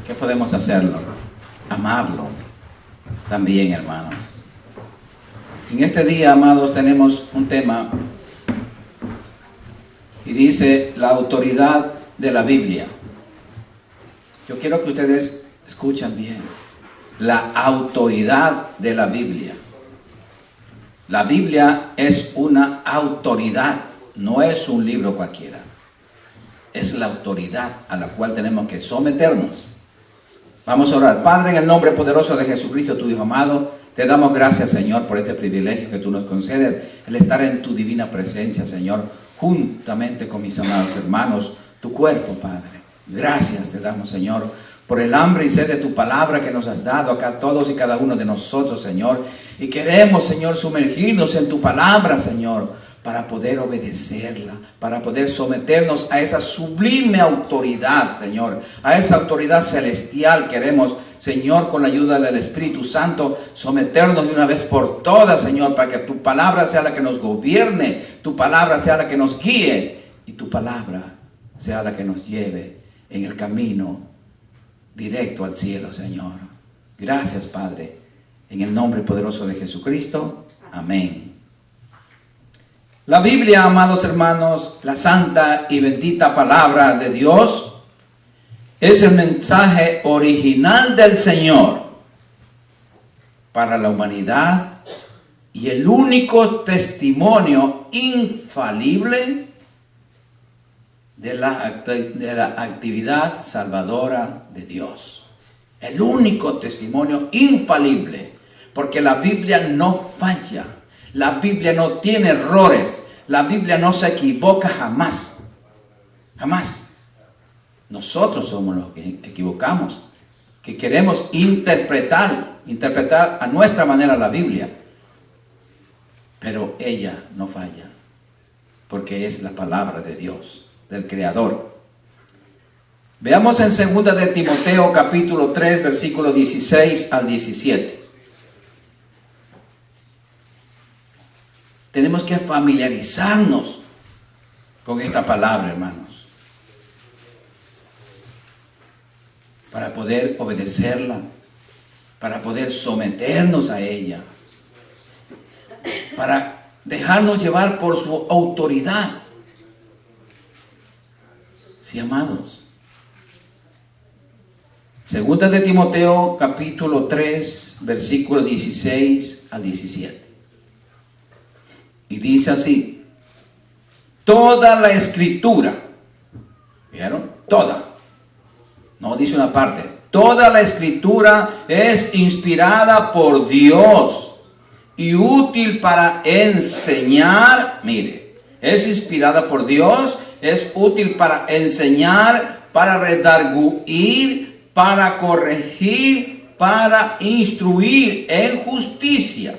¿Qué podemos hacerlo? Amarlo también, hermanos. En este día, amados, tenemos un tema y dice la autoridad de la Biblia. Yo quiero que ustedes escuchen bien. La autoridad de la Biblia. La Biblia es una autoridad, no es un libro cualquiera. Es la autoridad a la cual tenemos que someternos. Vamos a orar. Padre, en el nombre poderoso de Jesucristo, tu Hijo amado, te damos gracias, Señor, por este privilegio que tú nos concedes, el estar en tu divina presencia, Señor, juntamente con mis amados hermanos, tu cuerpo, Padre. Gracias te damos, Señor, por el hambre y sed de tu palabra que nos has dado acá todos y cada uno de nosotros, Señor. Y queremos, Señor, sumergirnos en tu palabra, Señor, para poder obedecerla, para poder someternos a esa sublime autoridad, Señor, a esa autoridad celestial. Queremos, Señor, con la ayuda del Espíritu Santo, someternos de una vez por todas, Señor, para que tu palabra sea la que nos gobierne, tu palabra sea la que nos guíe y tu palabra sea la que nos lleve en el camino directo al cielo, Señor. Gracias, Padre, en el nombre poderoso de Jesucristo. Amén. La Biblia, amados hermanos, la santa y bendita palabra de Dios, es el mensaje original del Señor para la humanidad y el único testimonio infalible de la actividad salvadora de Dios. El único testimonio infalible, porque la Biblia no falla. La Biblia no tiene errores. La Biblia no se equivoca jamás. Jamás. Nosotros somos los que equivocamos, que queremos interpretar a nuestra manera la Biblia. Pero ella no falla, porque es la palabra de Dios, del Creador. Veamos en 2 de Timoteo capítulo 3, versículos 16 al 17. Tenemos que familiarizarnos con esta palabra, hermanos, para poder obedecerla, para poder someternos a ella, para dejarnos llevar por su autoridad. Sí, amados. 2 de Timoteo capítulo 3, versículos 16 al 17. Y dice así: toda la escritura, ¿vieron? Toda, no dice una parte, toda la escritura es inspirada por Dios y útil para enseñar. Mire, es inspirada por Dios, es útil para enseñar, para redarguir, para corregir, para instruir en justicia,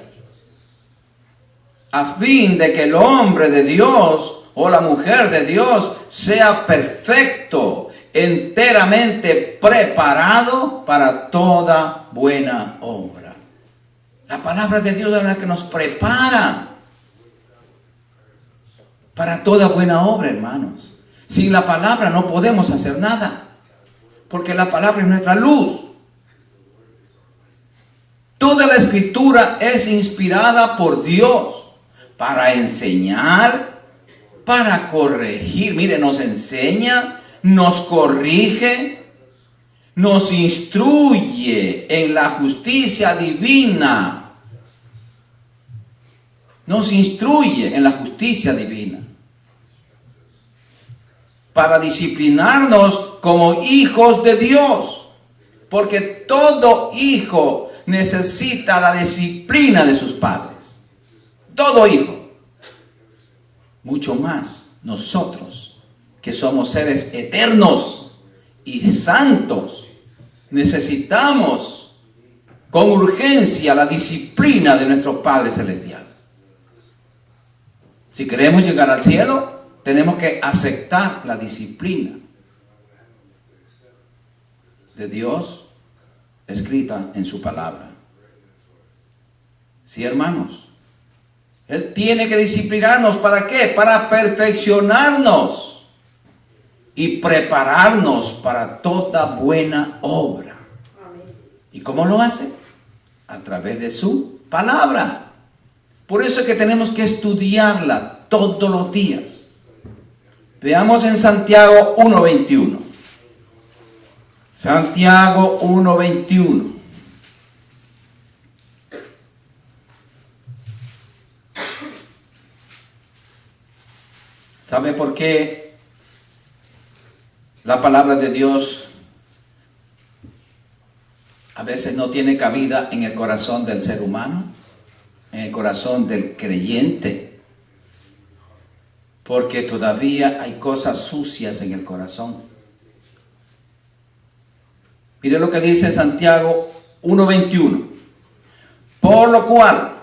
a fin de que el hombre de Dios o la mujer de Dios sea perfecto, enteramente preparado para toda buena obra. La palabra de Dios es la que nos prepara para toda buena obra, hermanos. Sin la palabra no podemos hacer nada, porque la palabra es nuestra luz. Toda la escritura es inspirada por Dios para enseñar, para corregir. Mire, nos enseña, nos corrige, nos instruye en la justicia divina. Nos instruye en la justicia divina, para disciplinarnos como hijos de Dios, porque todo hijo necesita la disciplina de sus padres. Todo hijo. Mucho más nosotros, que somos seres eternos y santos, necesitamos con urgencia la disciplina de nuestro Padre Celestial. Si queremos llegar al cielo, tenemos que aceptar la disciplina de Dios escrita en su palabra. Sí, hermanos. Él tiene que disciplinarnos. ¿Para qué? Para perfeccionarnos y prepararnos para toda buena obra. ¿Y cómo lo hace? A través de su palabra. Por eso es que tenemos que estudiarla todos los días. Veamos en Santiago 1:21. Santiago 1:21. ¿Sabe por qué la palabra de Dios a veces no tiene cabida en el corazón del ser humano, en el corazón del creyente? Porque todavía hay cosas sucias en el corazón. Mire lo que dice Santiago 1:21. Por lo cual,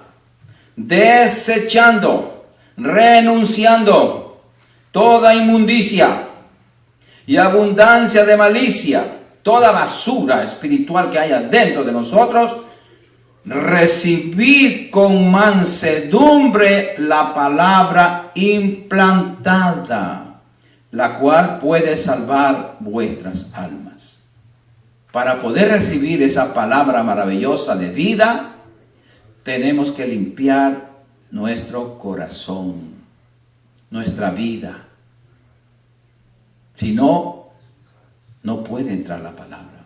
desechando, renunciando toda inmundicia y abundancia de malicia, toda basura espiritual que haya dentro de nosotros, recibid con mansedumbre la palabra implantada, la cual puede salvar vuestras almas. Para poder recibir esa palabra maravillosa de vida, tenemos que limpiar nuestro corazón, nuestra vida. Si no, no puede entrar la palabra.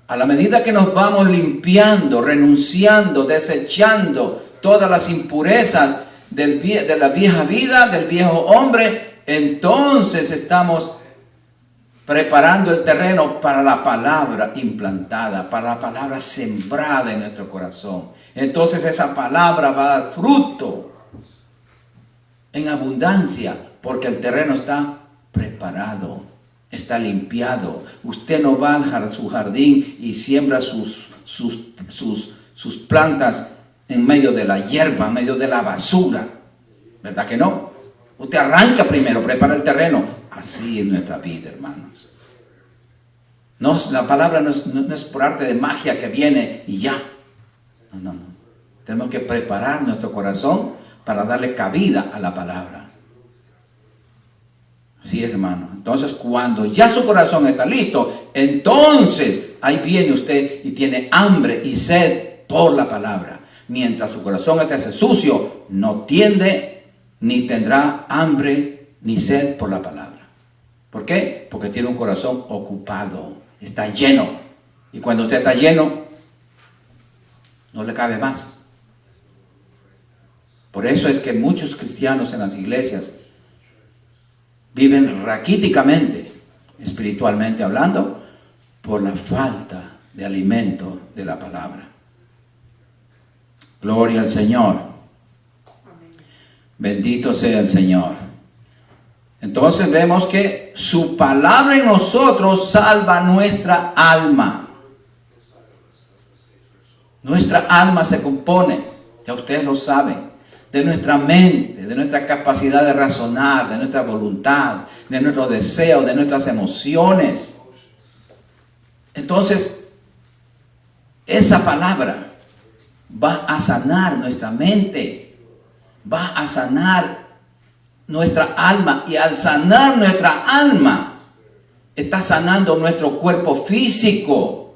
A la medida que nos vamos limpiando, renunciando, desechando todas las impurezas de la vieja vida, del viejo hombre, entonces estamos preparando el terreno para la palabra implantada, para la palabra sembrada en nuestro corazón. Entonces esa palabra va a dar fruto en abundancia, porque el terreno está preparado, está limpiado. Usted no va a su jardín y siembra sus plantas en medio de la hierba, en medio de la basura, ¿verdad que no? Usted arranca primero, prepara el terreno. Así es nuestra vida, hermanos. No, la palabra no es por arte de magia que viene y ya. No. Tenemos que preparar nuestro corazón para darle cabida a la palabra. Así es, hermano. Entonces, cuando ya su corazón está listo, entonces ahí viene usted y tiene hambre y sed por la palabra. Mientras su corazón esté sucio, no tiende ni tendrá hambre ni sed por la palabra. ¿Por qué? Porque tiene un corazón ocupado, está lleno. Y cuando usted está lleno, no le cabe más. Por eso es que muchos cristianos en las iglesias viven raquíticamente, espiritualmente hablando, por la falta de alimento de la palabra. Gloria al Señor. Amén. Bendito sea el Señor. Entonces vemos que su palabra en nosotros salva nuestra alma. Nuestra alma se compone, ya ustedes lo saben, de nuestra mente, de nuestra capacidad de razonar, de nuestra voluntad, de nuestros deseos, de nuestras emociones. Entonces, esa palabra va a sanar nuestra mente, va a sanar nuestra alma, y al sanar nuestra alma, está sanando nuestro cuerpo físico.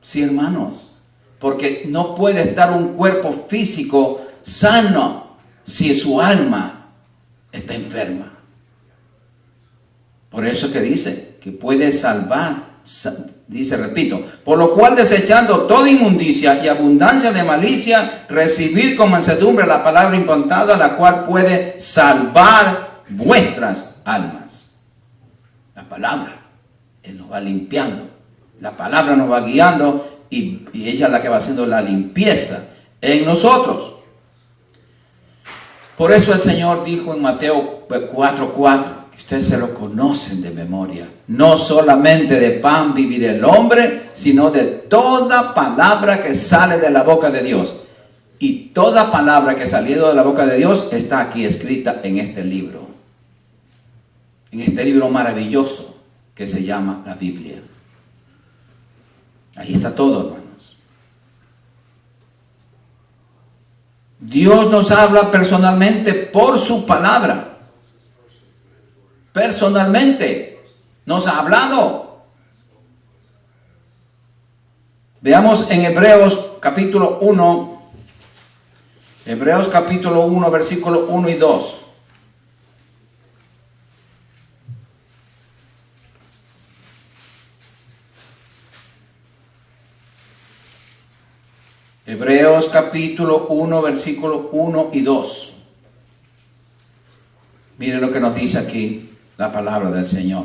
Sí, hermanos. Porque no puede estar un cuerpo físico sano si su alma está enferma. Por eso es que dice que puede salvar, dice, repito, por lo cual desechando toda inmundicia y abundancia de malicia, recibid con mansedumbre la palabra implantada, la cual puede salvar vuestras almas. La palabra, Él nos va limpiando. La palabra nos va guiando. Y ella es la que va haciendo la limpieza en nosotros. Por eso el Señor dijo en Mateo 4:4, que ustedes se lo conocen de memoria: no solamente de pan vivirá el hombre, sino de toda palabra que sale de la boca de Dios. Y toda palabra que salió de la boca de Dios está aquí escrita en este libro. En este libro maravilloso que se llama la Biblia. Ahí está todo, hermanos. Dios nos habla personalmente por su palabra. personalmente. Nos ha hablado. Veamos en Hebreos capítulo 1. Hebreos capítulo 1, versículo 1 y 2. Hebreos capítulo 1, versículo 1 y 2. Mire lo que nos dice aquí la palabra del Señor.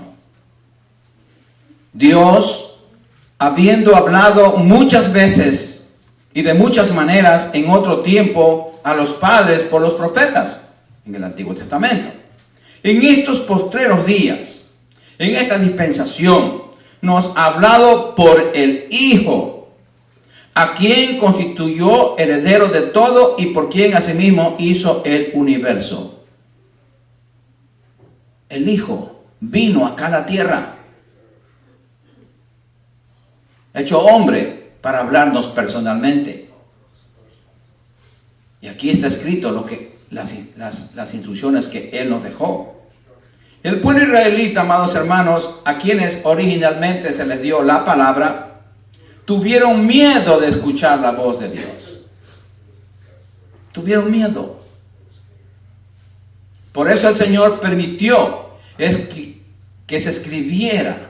Dios, habiendo hablado muchas veces y de muchas maneras en otro tiempo a los padres por los profetas, en el Antiguo Testamento, en estos postreros días, en esta dispensación, nos ha hablado por el Hijo, a quien constituyó heredero de todo y por quien asimismo hizo el universo. El Hijo vino acá a la tierra, hecho hombre, para hablarnos personalmente. Y aquí está escrito las instrucciones que Él nos dejó. El pueblo israelita, amados hermanos, a quienes originalmente se les dio la palabra, tuvieron miedo de escuchar la voz de Dios. Tuvieron miedo. Por eso el Señor permitió que se escribiera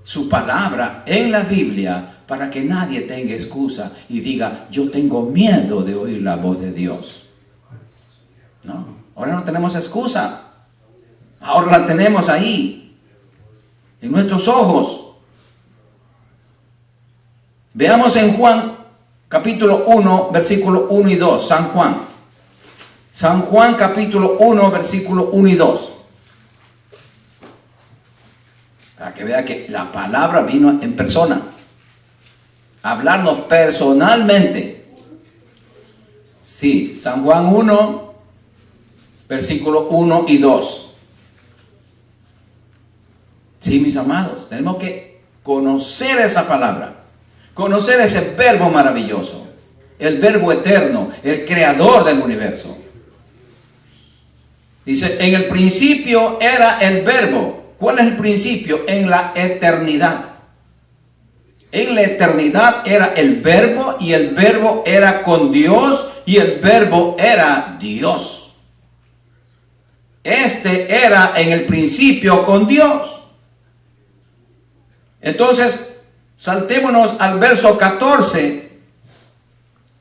su palabra en la Biblia para que nadie tenga excusa y diga, yo tengo miedo de oír la voz de Dios. No, ahora no tenemos excusa. Ahora la tenemos ahí, en nuestros ojos. Veamos en Juan capítulo 1, versículo 1 y 2. San Juan. San Juan capítulo 1, versículo 1 y 2. Para que vea que la palabra vino en persona. Hablarnos personalmente. Sí, San Juan 1, versículo 1 y 2. Sí, mis amados, tenemos que conocer esa palabra. Conocer ese verbo maravilloso, el verbo eterno, el creador del universo. Dice, en el principio era el verbo. ¿Cuál es el principio? En la eternidad. En la eternidad era el verbo y el verbo era con Dios y el verbo era Dios. Este era en el principio con Dios. Entonces, saltémonos al verso 14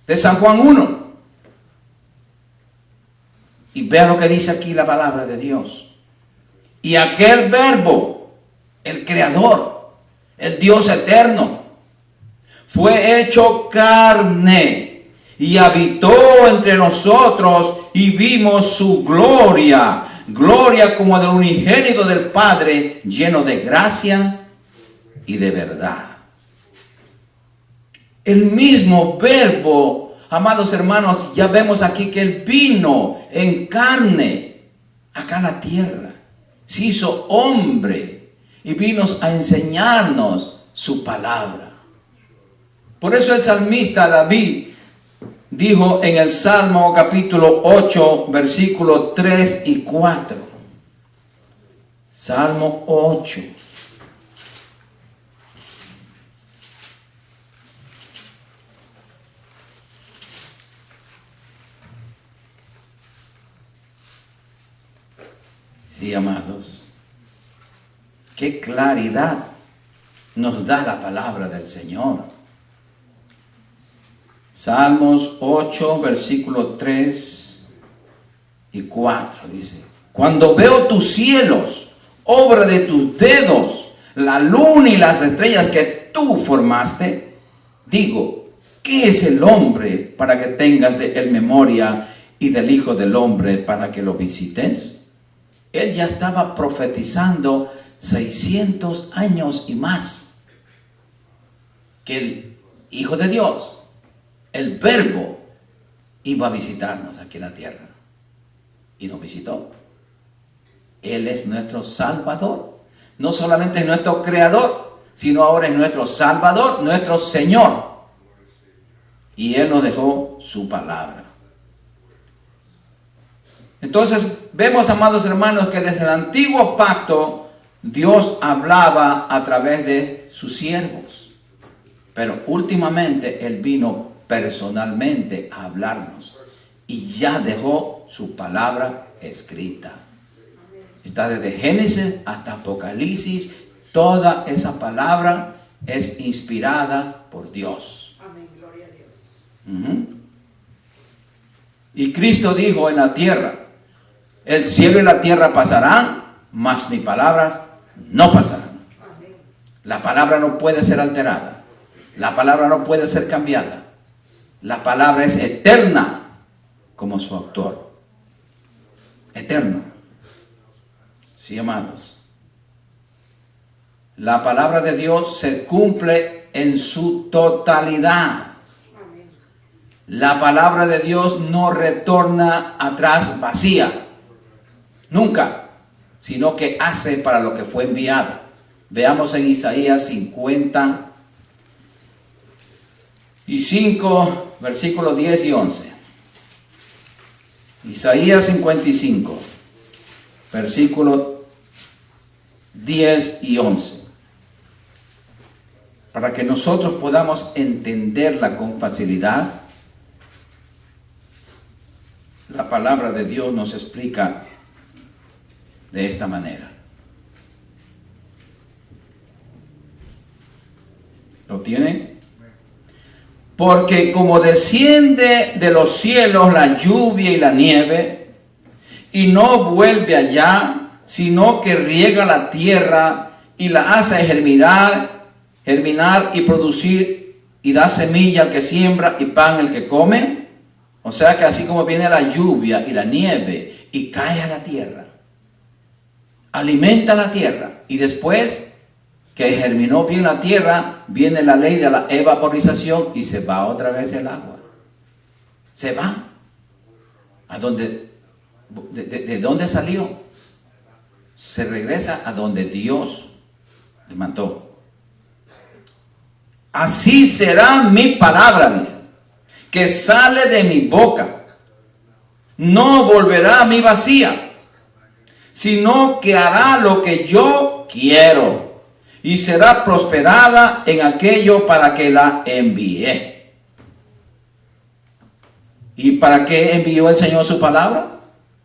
de San Juan 1. Y vea lo que dice aquí la palabra de Dios. Y aquel verbo, el creador, el Dios eterno, fue hecho carne y habitó entre nosotros y vimos su gloria. Gloria como del unigénito del Padre, lleno de gracia y de verdad. El mismo verbo, amados hermanos, ya vemos aquí que Él vino en carne acá a la tierra. Se hizo hombre y vino a enseñarnos su palabra. Por eso el salmista David dijo en el Salmo capítulo 8, versículo 3 y 4. Salmo 8. Sí, amados, qué claridad nos da la palabra del Señor. Salmos 8, versículo 3 y 4 dice: cuando veo tus cielos, obra de tus dedos, la luna y las estrellas que tú formaste, digo, ¿qué es el hombre para que tengas de él memoria y del Hijo del Hombre para que lo visites? Él ya estaba profetizando 600 años y más que el Hijo de Dios, el Verbo, iba a visitarnos aquí en la tierra. Y nos visitó. Él es nuestro Salvador. No solamente es nuestro Creador, sino ahora es nuestro Salvador, nuestro Señor. Y Él nos dejó su palabra. Entonces vemos, amados hermanos, que desde el antiguo pacto Dios hablaba a través de sus siervos. Pero últimamente Él vino personalmente a hablarnos y ya dejó su palabra escrita. Está desde Génesis hasta Apocalipsis. Toda esa palabra es inspirada por Dios. Amén, gloria a Dios. Y Cristo dijo en la tierra: el cielo y la tierra pasarán, mas mis palabras no pasarán. Amén. La palabra no puede ser alterada. La palabra no puede ser cambiada. La palabra es eterna como su autor. Eterna. Sí, amados. La palabra de Dios se cumple en su totalidad. Amén. La palabra de Dios no retorna atrás vacía. Nunca. Sino que hace para lo que fue enviado. Veamos en Isaías 55, versículos 10 y 11. Isaías 55, versículos 10 y 11. Para que nosotros podamos entenderla con facilidad, la palabra de Dios nos explica de esta manera. ¿Lo tienen? Porque como desciende de los cielos la lluvia y la nieve, y no vuelve allá, sino que riega la tierra y la hace germinar y producir, y da semilla al que siembra y pan al que come. O sea que así como viene la lluvia y la nieve y cae a la tierra, alimenta la tierra, y después que germinó bien la tierra, viene la ley de la evaporización y se va otra vez el agua. Se va. ¿A dónde? ¿De dónde salió? Se regresa a donde Dios le mandó. Así será mi palabra, dice, que sale de mi boca. No volverá a mí vacía, sino que hará lo que yo quiero, y será prosperada en aquello para que la envié. ¿Y para qué envió el Señor su palabra?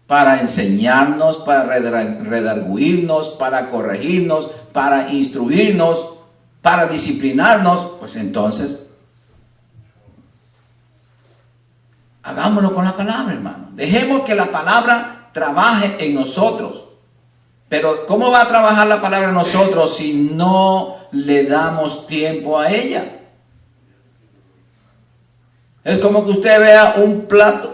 Para enseñarnos, para redarguirnos, para corregirnos, para instruirnos, para disciplinarnos. Pues entonces, hagámoslo con la palabra, hermano. Dejemos que la palabra trabaje en nosotros. Pero ¿cómo va a trabajar la palabra en nosotros si no le damos tiempo a ella? Es como que usted vea un plato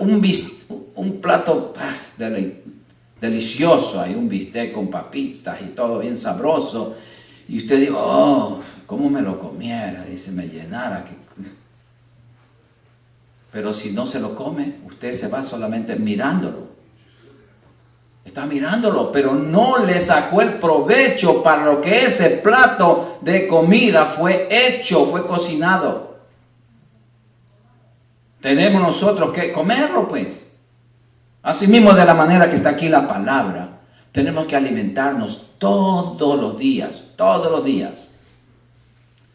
delicioso, hay un bistec con papitas y todo bien sabroso, y usted dice: oh, ¿cómo me lo comiera? Dice, me llenara. Pero si no se lo come, usted se va solamente mirándolo. Está mirándolo, pero no le sacó el provecho para lo que ese plato de comida fue hecho, fue cocinado. Tenemos nosotros que comerlo, pues. Asimismo, de la manera que está aquí la palabra, tenemos que alimentarnos todos los días, todos los días.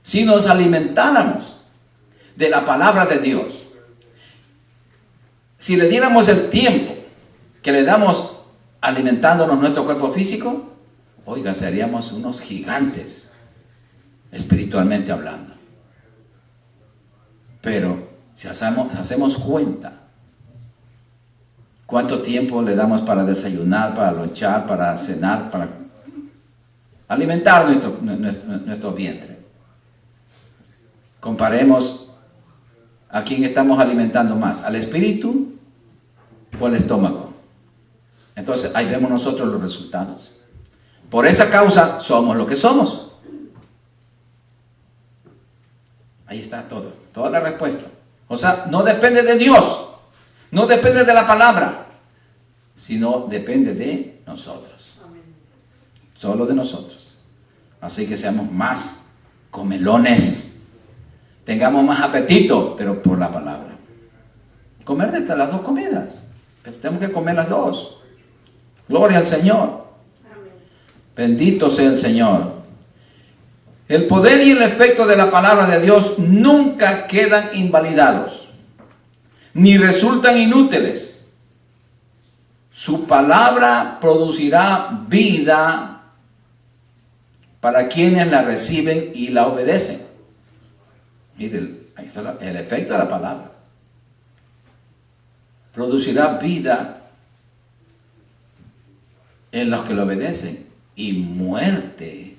Si nos alimentáramos de la palabra de Dios, si le diéramos el tiempo que le damos alimentándonos nuestro cuerpo físico, oiga, seríamos unos gigantes, espiritualmente hablando. Pero si hacemos cuenta, ¿cuánto tiempo le damos para desayunar, para lonchar, para cenar, para alimentar nuestro vientre? Comparemos a quién estamos alimentando más, ¿al espíritu o al estómago? Entonces ahí vemos nosotros los resultados. Por esa causa somos lo que somos. Ahí está todo, toda la respuesta. O sea, no depende de Dios, no depende de la palabra, sino depende de nosotros. Solo de nosotros. Así que seamos más comelones, tengamos más apetito, pero por la palabra. Comer de las dos comidas, pero tenemos que comer las dos. Gloria al Señor. Amén. Bendito sea el Señor. El poder y el efecto de la palabra de Dios nunca quedan invalidados, ni resultan inútiles. Su palabra producirá vida para quienes la reciben y la obedecen. Mire, ahí está el efecto de la palabra. Producirá vida en los que lo obedecen y muerte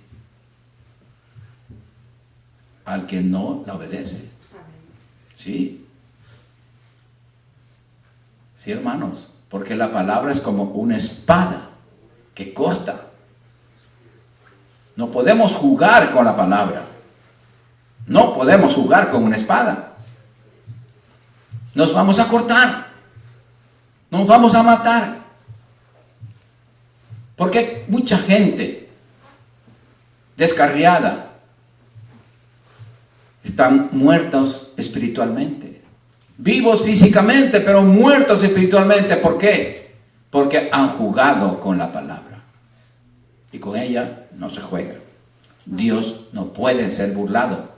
al que no la obedece. ¿Sí? Sí, hermanos, porque la palabra es como una espada que corta. No podemos jugar con la palabra. No podemos jugar con una espada. Nos vamos a cortar. Nos vamos a matar. Porque mucha gente descarriada están muertos espiritualmente. Vivos físicamente, pero muertos espiritualmente. ¿Por qué? Porque han jugado con la palabra. Y con ella no se juega. Dios no puede ser burlado.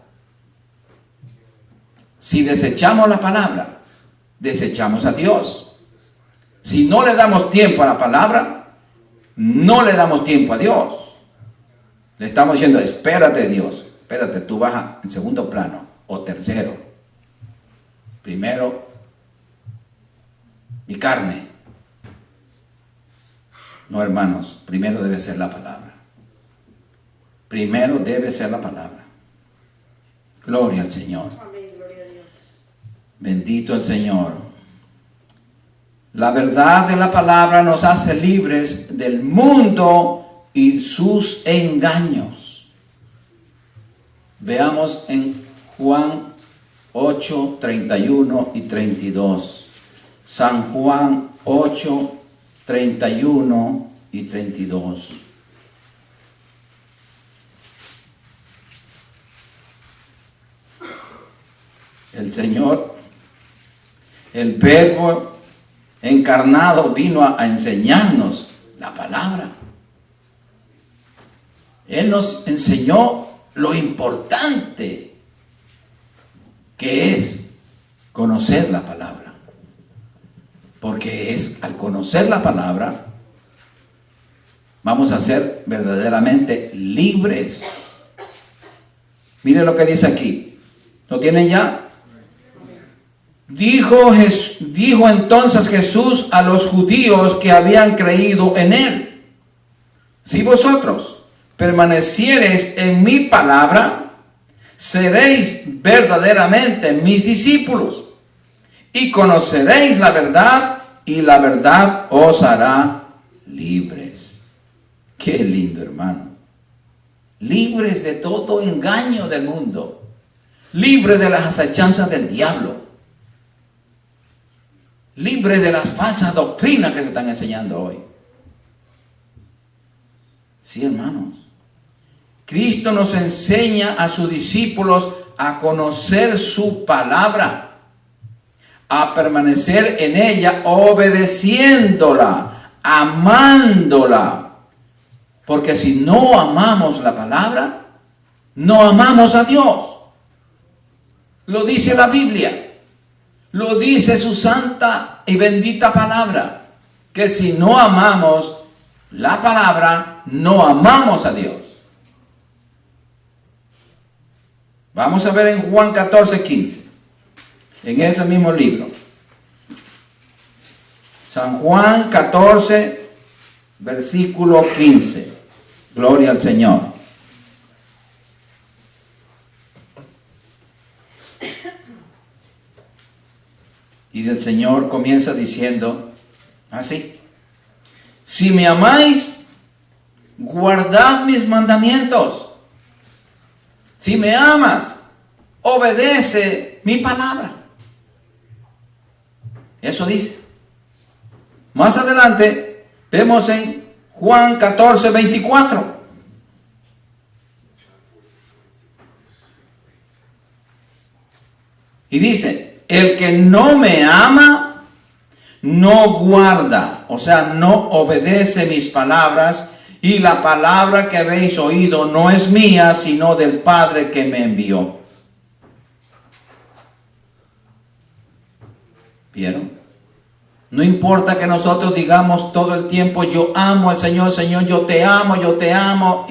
Si desechamos la palabra, desechamos a Dios. Si no le damos tiempo a la palabra, no le damos tiempo a Dios. Le estamos diciendo, espérate Dios, espérate, tú vas en segundo plano o tercero. Primero, mi carne. No, hermanos, primero debe ser la palabra. Primero debe ser la palabra. Gloria al Señor. Amén, gloria a Dios. Bendito el Señor. La verdad de la palabra nos hace libres del mundo y sus engaños. Veamos en Juan 8, 31 y 32. San Juan 8, 31 y 32. El Señor, el Verbo encarnado, vino a enseñarnos la palabra. Él nos enseñó lo importante que es conocer la palabra. Porque es al conocer la palabra, vamos a ser verdaderamente libres. Mire lo que dice aquí. ¿Lo tienen ya? Dijo entonces Jesús a los judíos que habían creído en él: si vosotros permaneciereis en mi palabra, seréis verdaderamente mis discípulos, y conoceréis la verdad, y la verdad os hará libres. Qué lindo, hermano. Libres de todo engaño del mundo, libres de las acechanzas del diablo, libres de las falsas doctrinas que se están enseñando hoy. Sí, hermanos. Cristo nos enseña a sus discípulos a conocer su palabra, a permanecer en ella, obedeciéndola, amándola. Porque si no amamos la palabra, no amamos a Dios. Lo dice la Biblia. Lo dice su santa y bendita palabra, que si no amamos la palabra, no amamos a Dios. Vamos a ver en Juan 14, 15, en ese mismo libro. San Juan 14, versículo 15. Gloria al Señor. Y el Señor comienza diciendo así: si me amáis, guardad mis mandamientos. Si me amas, obedece mi palabra. Eso dice. Más adelante vemos en Juan 14, 24. Y dice: el que no me ama, no guarda, o sea, no obedece mis palabras, y la palabra que habéis oído no es mía, sino del Padre que me envió. ¿Vieron? No importa que nosotros digamos todo el tiempo, yo amo al Señor, Señor, yo te amo, yo te amo.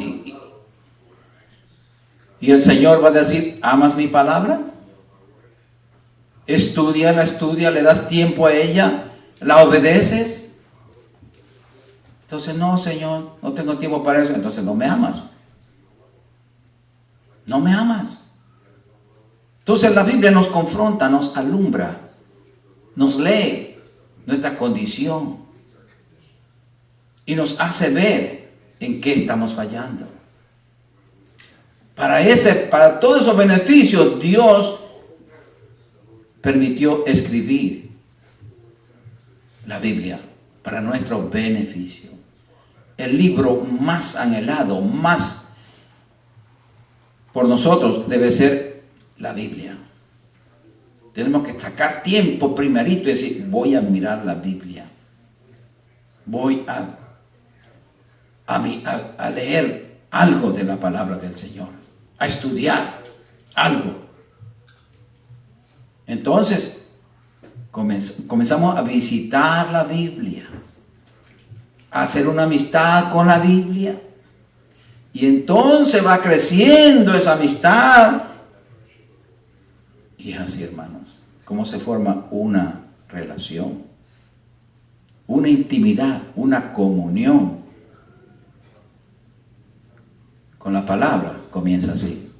Y el Señor va a decir, ¿amas mi palabra? Estudia, le das tiempo a ella, la obedeces. Entonces, no, Señor, no tengo tiempo para eso. Entonces no me amas. No me amas. Entonces la Biblia nos confronta, nos alumbra, nos lee nuestra condición y nos hace ver en qué estamos fallando. Para todos esos beneficios, Dios permitió escribir la Biblia para nuestro beneficio. El libro más anhelado, más por nosotros, debe ser la Biblia. Tenemos que sacar tiempo primerito y decir, voy a mirar la Biblia. Voy a leer algo de la palabra del Señor, a estudiar algo. Entonces, comenzamos a visitar la Biblia, a hacer una amistad con la Biblia, y entonces va creciendo esa amistad. Y así, hermanos, cómo se forma una relación, una intimidad, una comunión con la palabra. Comienza así,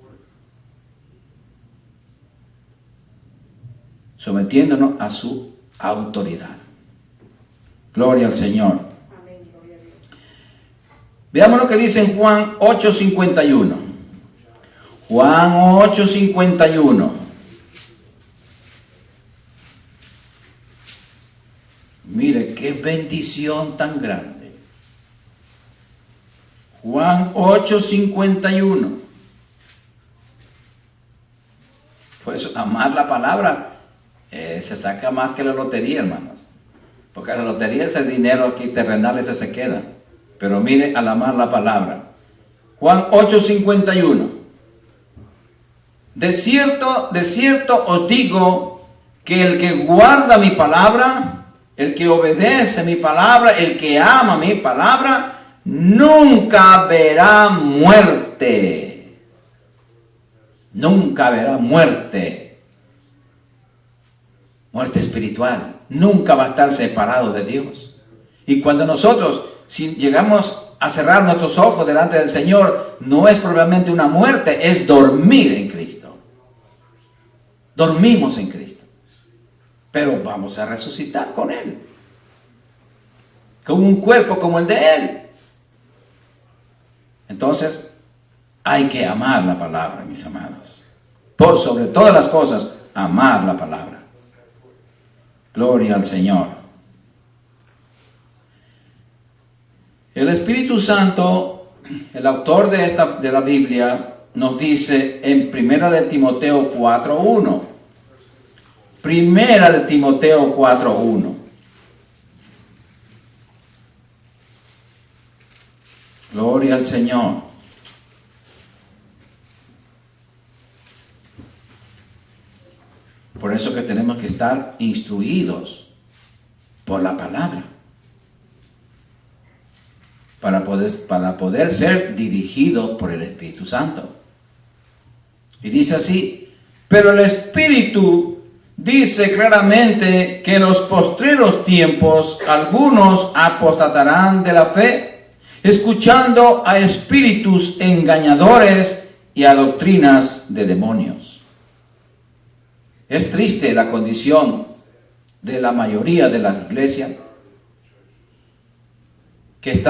sometiéndonos a su autoridad. Gloria al Señor. Amén, gloria a Dios. Veamos lo que dice en Juan 8:51. Juan 8:51. Mire qué bendición tan grande. Juan 8:51. Pues amar la palabra se saca más que la lotería, hermanos. Porque la lotería, ese dinero aquí terrenal, ese se queda. Pero mire, al amar la palabra. Juan 8:51. De cierto os digo que el que guarda mi palabra, el que obedece mi palabra, el que ama mi palabra, nunca verá muerte. Nunca verá muerte. Muerte espiritual. Nunca va a estar separado de Dios. Y cuando nosotros, si llegamos a cerrar nuestros ojos delante del Señor, no es probablemente una muerte, es dormir en Cristo. Dormimos en Cristo. Pero vamos a resucitar con Él. Con un cuerpo como el de Él. Entonces, hay que amar la palabra, mis amados. Por sobre todas las cosas, amar la palabra. Gloria al Señor. El Espíritu Santo, el autor de la Biblia, nos dice en 1 de Timoteo 4:1. 1 de Timoteo 4:1. Gloria al Señor. Por eso que tenemos que estar instruidos por la palabra. Para poder ser dirigidos por el Espíritu Santo. Y dice así, pero el Espíritu dice claramente que en los postreros tiempos algunos apostatarán de la fe, escuchando a espíritus engañadores y a doctrinas de demonios. Es triste la condición de la mayoría de las iglesias que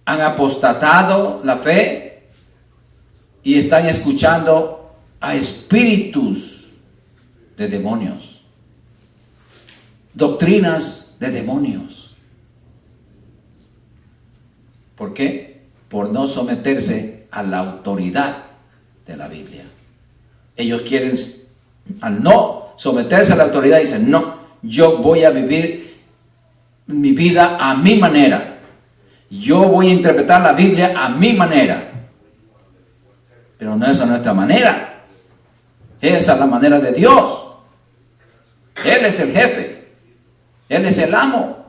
han apostatado la fe y están escuchando a espíritus de demonios, doctrinas de demonios. ¿Por qué? Por no someterse a la autoridad de la Biblia. Ellos quieren, al no someterse a la autoridad, dicen, no, yo voy a vivir mi vida a mi manera. Yo voy a interpretar la Biblia a mi manera. Pero no es a nuestra manera. Esa es la manera de Dios. Él es el jefe. Él es el amo.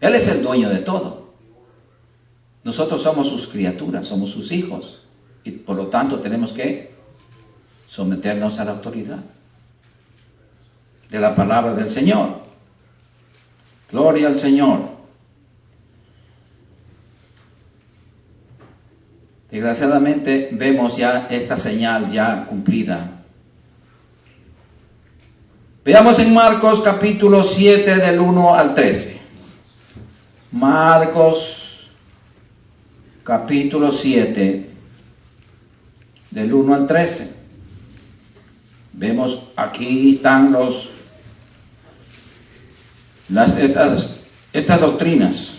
Él es el dueño de todo. Nosotros somos sus criaturas, somos sus hijos. Y por lo tanto tenemos que someternos a la autoridad de la palabra del Señor. Gloria al Señor. Desgraciadamente vemos ya esta señal ya cumplida. Veamos en Marcos capítulo 7 del 1 al 13. Marcos capítulo 7 del 1 al 13. Vemos aquí están estas doctrinas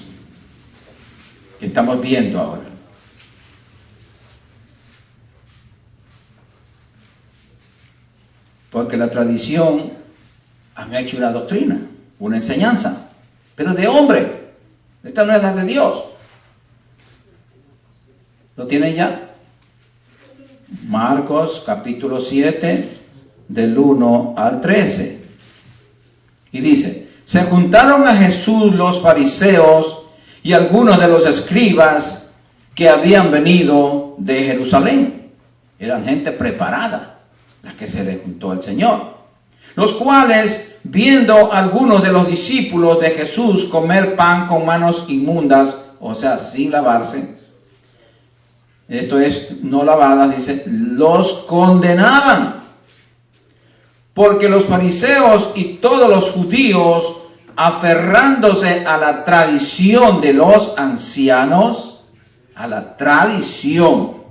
que estamos viendo ahora. Porque la tradición ha hecho una doctrina, una enseñanza, pero de hombre. Esta no es la de Dios. ¿Lo tienen ya? Marcos capítulo 7 del 1 al 13. Y dice: se juntaron a Jesús los fariseos y algunos de los escribas que habían venido de Jerusalén. Eran gente preparada la que se le juntó al Señor, los cuales, viendo a algunos de los discípulos de Jesús comer pan con manos inmundas, o sea, sin lavarse, esto es, no lavadas, dice, los condenaban. Porque los fariseos y todos los judíos, aferrándose a la tradición de los ancianos, a la tradición,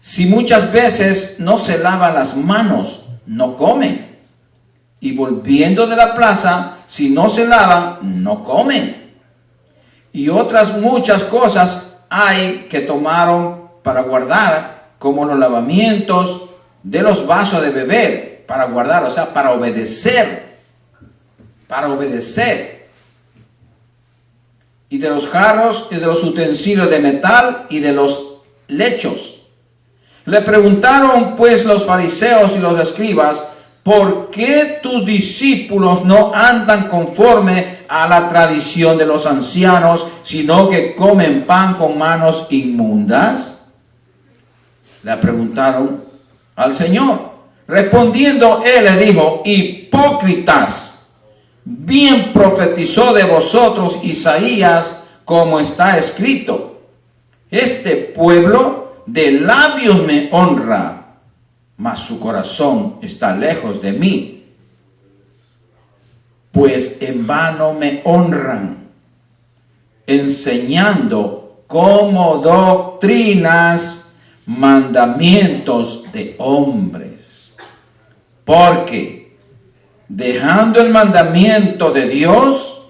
si muchas veces no se lavan las manos, no comen. Y volviendo de la plaza, si no se lavan, no comen. Y otras muchas cosas hay que tomaron para guardar, como los lavamientos de los vasos de beber, para guardar, o sea, para obedecer. Para obedecer. Y de los jarros y de los utensilios de metal y de los lechos. Le preguntaron pues los fariseos y los escribas: ¿por qué tus discípulos no andan conforme a la tradición de los ancianos, sino que comen pan con manos inmundas? Le preguntaron al Señor. Respondiendo él le dijo: hipócritas, bien profetizó de vosotros Isaías, como está escrito: este pueblo de labios me honra, mas su corazón está lejos de mí, pues en vano me honran, enseñando como doctrinas mandamientos de hombres. Porque dejando el mandamiento de Dios,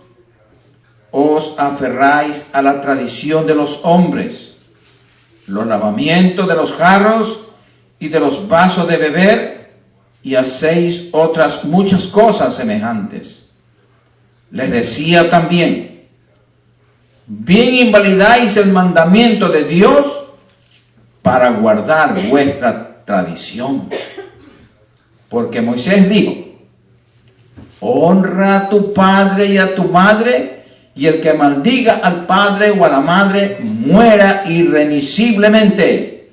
os aferráis a la tradición de los hombres, los lavamientos de los jarros y de los vasos de beber, y hacéis otras muchas cosas semejantes. Les decía también: bien invalidáis el mandamiento de Dios para guardar vuestra tradición. Porque Moisés dijo: honra a tu padre y a tu madre, y el que maldiga al padre o a la madre muera irremisiblemente.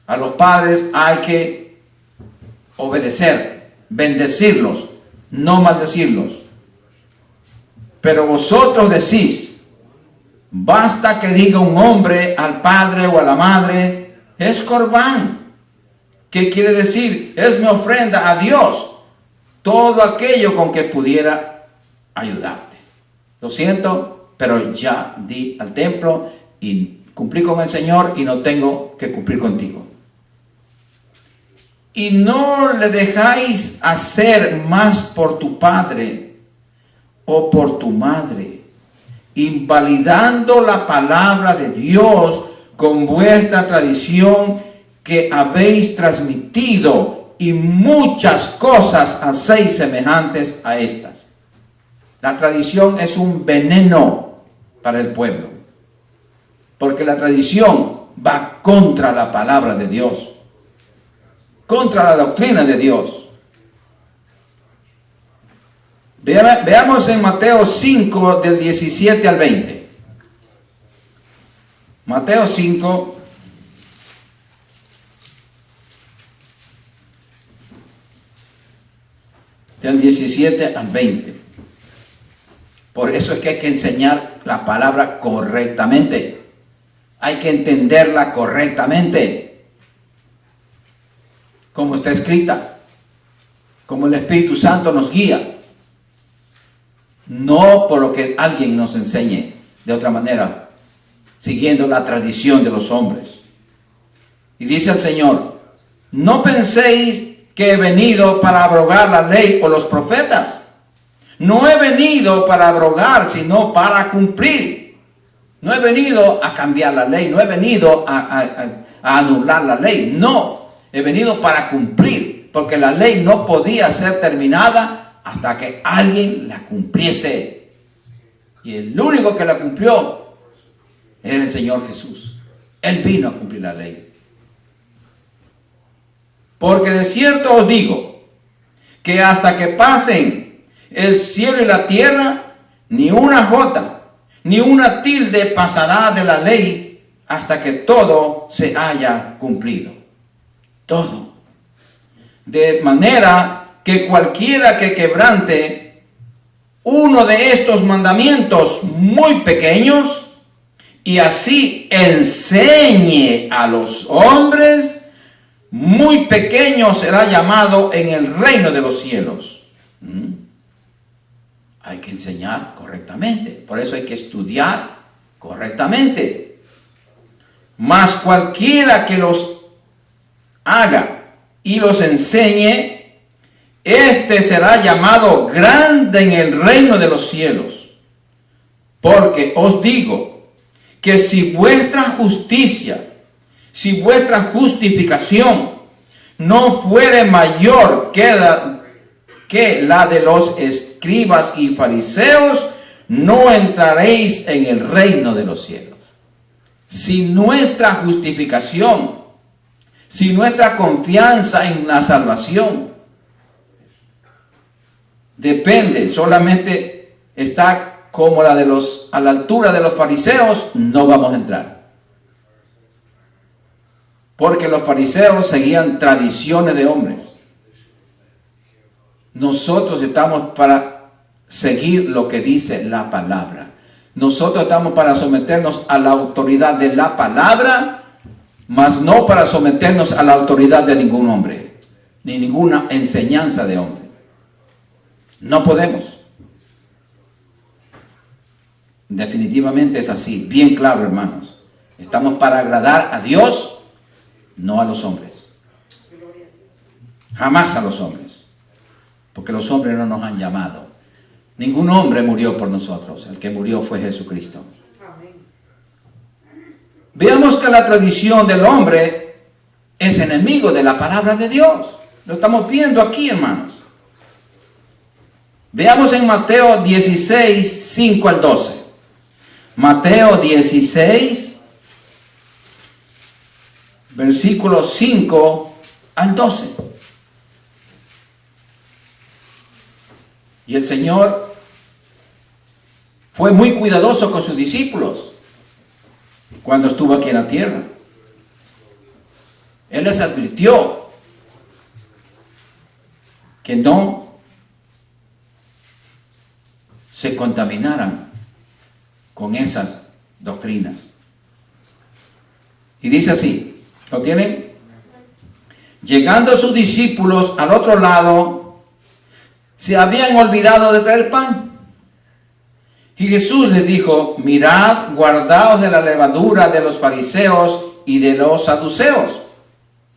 A los padres hay que obedecer, bendecirlos, no maldecirlos. Pero vosotros decís: basta que diga un hombre al padre o a la madre, es corbán. ¿Qué quiere decir? Es mi ofrenda a Dios. Todo aquello con que pudiera ayudarte. Lo siento, pero ya di al templo y cumplí con el Señor y no tengo que cumplir contigo. Y no le dejáis hacer más por tu padre o por tu madre, invalidando la palabra de Dios con vuestra tradición que habéis transmitido, y muchas cosas hacéis semejantes a estas. La tradición es un veneno para el pueblo, porque la tradición va contra la palabra de Dios, contra la doctrina de Dios. Veamos en Mateo 5, del 17 al 20. Mateo 5, del 17 al 20. Por eso es que hay que enseñar la palabra correctamente. Hay que entenderla correctamente, como está escrita, como el Espíritu Santo nos guía. No por lo que alguien nos enseñe de otra manera, siguiendo la tradición de los hombres. Y dice el Señor: no penséis que he venido para abrogar la ley o los profetas. No he venido para abrogar, sino para cumplir. No he venido a cambiar la ley, no he venido a anular la ley. No, he venido para cumplir, porque la ley no podía ser terminada hasta que alguien la cumpliese. Y el único que la cumplió era el Señor Jesús. Él vino a cumplir la ley. Porque de cierto os digo, que hasta que pasen el cielo y la tierra, ni una jota, ni una tilde pasará de la ley, hasta que todo se haya cumplido. Todo. De manera que cualquiera que quebrante uno de estos mandamientos muy pequeños, y así enseñe a los hombres, muy pequeño será llamado en el reino de los cielos. Hay que enseñar correctamente. Por eso hay que estudiar correctamente. Mas cualquiera que los haga y los enseñe, este será llamado grande en el reino de los cielos. Porque os digo que si vuestra justicia, si vuestra justificación no fuere mayor que la de los escribas y fariseos, no entraréis en el reino de los cielos. Si nuestra justificación, si nuestra confianza en la salvación depende, solamente está como la de a la altura de los fariseos, no vamos a entrar. Porque los fariseos seguían tradiciones de hombres. Nosotros estamos para seguir lo que dice la palabra. Nosotros estamos para someternos a la autoridad de la palabra, mas no para someternos a la autoridad de ningún hombre, ni ninguna enseñanza de hombre. No podemos. Definitivamente es así, bien claro, hermanos. Estamos para agradar a Dios, no a los hombres. Jamás a los hombres. Porque los hombres no nos han llamado. Ningún hombre murió por nosotros. El que murió fue Jesucristo. Amén. Veamos que la tradición del hombre es enemigo de la palabra de Dios. Lo estamos viendo aquí, hermanos. Veamos en Mateo 16, 5 al 12. Mateo 16, versículos 5 al 12. Y el Señor fue muy cuidadoso con sus discípulos cuando estuvo aquí en la tierra. Él les advirtió que no se contaminaran con esas doctrinas. Y dice así, ¿lo tienen? Llegando sus discípulos al otro lado, se habían olvidado de traer pan. Y Jesús les dijo: mirad, guardaos de la levadura de los fariseos y de los saduceos.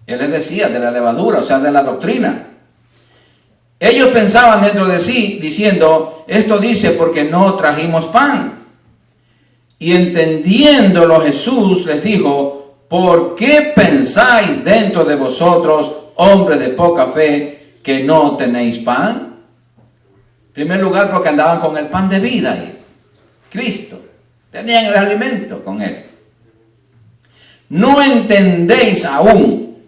Él les decía de la levadura, o sea, de la doctrina. Ellos pensaban dentro de sí, diciendo: esto dice porque no trajimos pan. Y entendiéndolo Jesús les dijo: ¿por qué pensáis dentro de vosotros, hombres de poca fe, que no tenéis pan? En primer lugar, porque andaban con el pan de vida ahí, Cristo. Tenían el alimento con Él. ¿No entendéis aún,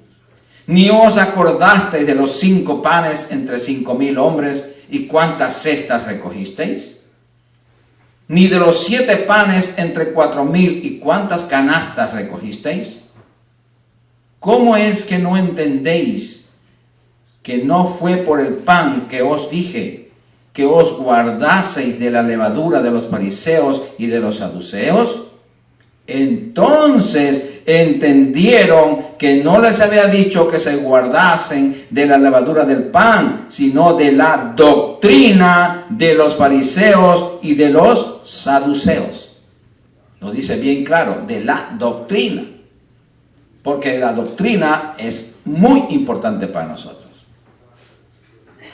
ni os acordasteis de los 5 panes entre 5,000 hombres y cuántas cestas recogisteis? Ni de los 7 panes entre 4,000 y cuántas canastas recogisteis? ¿Cómo es que no entendéis que no fue por el pan que os dije que os guardaseis de la levadura de los fariseos y de los saduceos? Entonces entendieron que no les había dicho que se guardasen de la levadura del pan, sino de la doctrina de los fariseos y de los saduceos. Lo dice bien claro, de la doctrina. Porque la doctrina es muy importante para nosotros.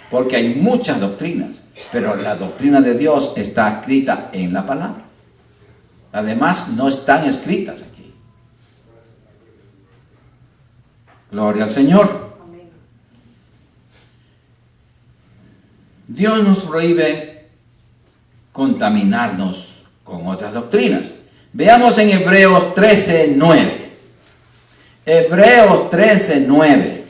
Porque hay muchas doctrinas, pero la doctrina de Dios está escrita en la palabra. Además, no están escritas aquí. Gloria al Señor. Amén. Dios nos prohíbe contaminarnos con otras doctrinas. Veamos en Hebreos 13:9. Hebreos 13:9.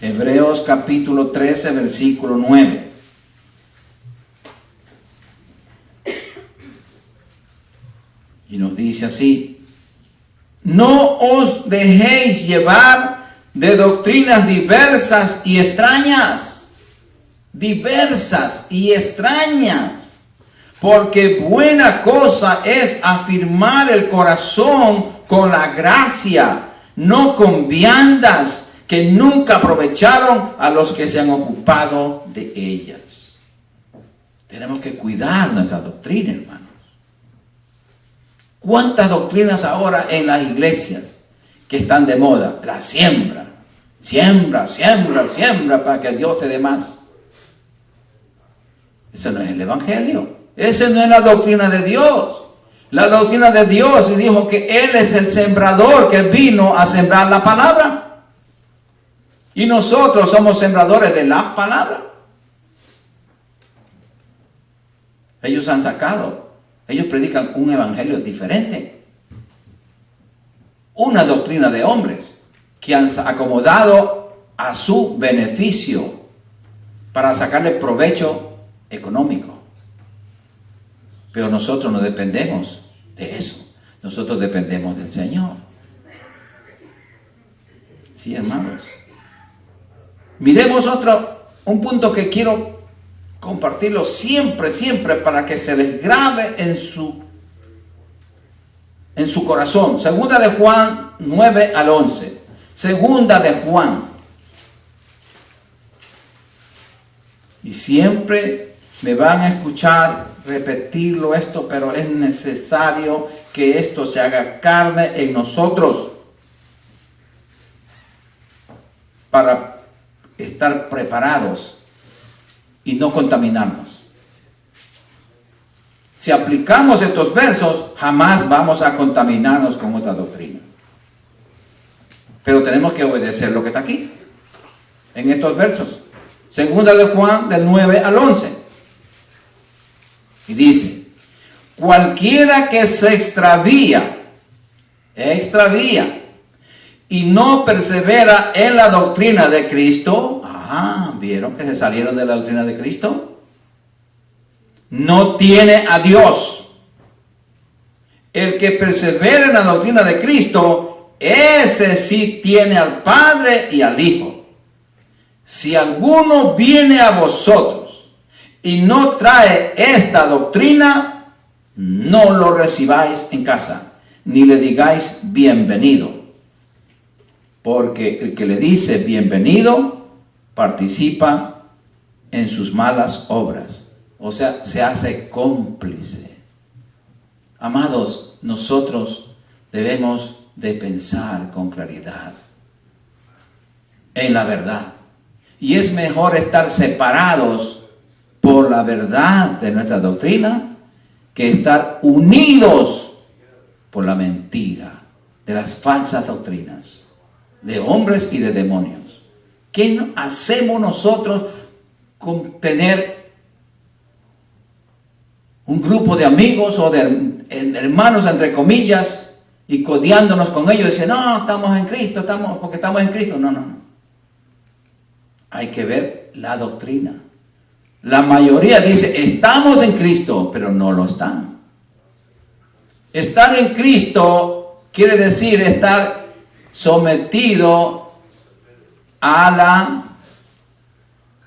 Hebreos capítulo 13, versículo 9. Y nos dice así: no os dejéis llevar de doctrinas diversas y extrañas. Diversas y extrañas. Porque buena cosa es afirmar el corazón con la gracia, no con viandas que nunca aprovecharon a los que se han ocupado de ellas. Tenemos que cuidar nuestra doctrina, hermanos. ¿Cuántas doctrinas ahora en las iglesias que están de moda? La siembra. Siembra, siembra, siembra para que Dios te dé más. Ese no es el evangelio. Esa no es la doctrina de Dios. La doctrina de Dios dijo que Él es el sembrador que vino a sembrar la palabra. Y nosotros somos sembradores de la palabra. Ellos han sacado, ellos predican un evangelio diferente. Una doctrina de hombres que han acomodado a su beneficio para sacarle provecho económico. Pero nosotros no dependemos de eso. Nosotros dependemos del Señor. Sí, hermanos. Miremos un punto que quiero compartirlo siempre, siempre, para que se les grabe en su corazón. Segunda de Juan 9 al 11. Segunda de Juan. Y siempre me van a escuchar repetirlo esto, pero es necesario que esto se haga carne en nosotros para estar preparados y no contaminarnos. Si aplicamos estos versos, jamás vamos a contaminarnos con otra doctrina. Pero tenemos que obedecer lo que está aquí, en estos versos. Segunda de Juan, del 9 al 11. Y dice: cualquiera que se extravía, y no persevera en la doctrina de Cristo. ¿Vieron que se salieron de la doctrina de Cristo? No tiene a Dios. El que persevera en la doctrina de Cristo, ese sí tiene al Padre y al Hijo. Si alguno viene a vosotros y no trae esta doctrina, no lo recibáis en casa, ni le digáis bienvenido. Porque el que le dice bienvenido participa en sus malas obras. O sea, se hace cómplice. Amados, nosotros debemos de pensar con claridad en la verdad. Y es mejor estar separados por la verdad de nuestra doctrina que estar unidos por la mentira de las falsas doctrinas de hombres y de demonios. ¿Qué hacemos nosotros con tener un grupo de amigos o de hermanos, entre comillas, y codeándonos con ellos? Dicen, no, estamos en Cristo, porque estamos en Cristo. No. Hay que ver la doctrina. La mayoría dice, estamos en Cristo, pero no lo están. Estar en Cristo quiere decir estar sometido a la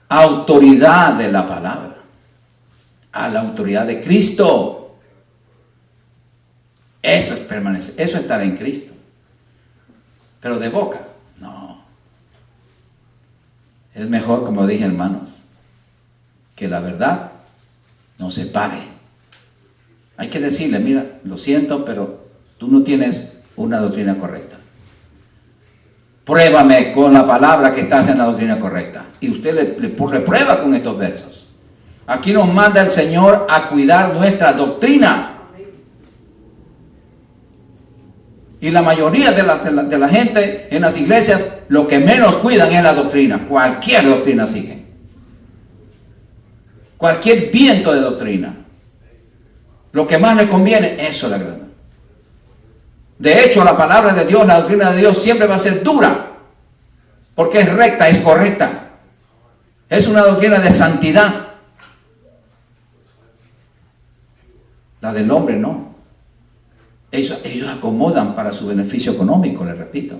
autoridad de la palabra, a la autoridad de Cristo. Eso es permanecer, eso es estar en Cristo. Pero de boca, no. Es mejor, como dije, hermanos, que la verdad nos separe. Hay que decirle, mira, lo siento, pero tú no tienes una doctrina correcta. Pruébame con la palabra que estás en la doctrina correcta. Y usted le prueba con estos versos. Aquí nos manda el Señor a cuidar nuestra doctrina. Y la mayoría de la gente en las iglesias lo que menos cuidan es la doctrina. Cualquier doctrina siguen. Cualquier viento de doctrina. Lo que más le conviene, eso le agrada. De hecho, la palabra de Dios, la doctrina de Dios siempre va a ser dura. Porque es recta, es correcta. Es una doctrina de santidad. La del hombre no. Ellos acomodan para su beneficio económico, les repito.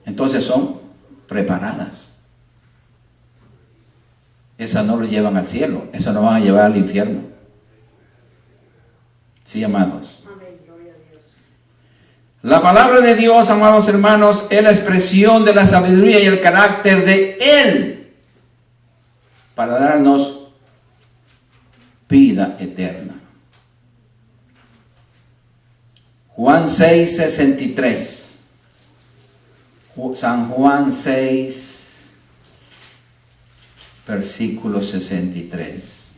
Entonces son preparadas. Esas no lo llevan al cielo, esas no van a llevar al infierno. Sí, amados. Amén, gloria a Dios. La palabra de Dios, amados hermanos, es la expresión de la sabiduría y el carácter de Él para darnos vida eterna. Juan 6:63. San Juan 6, versículo 63.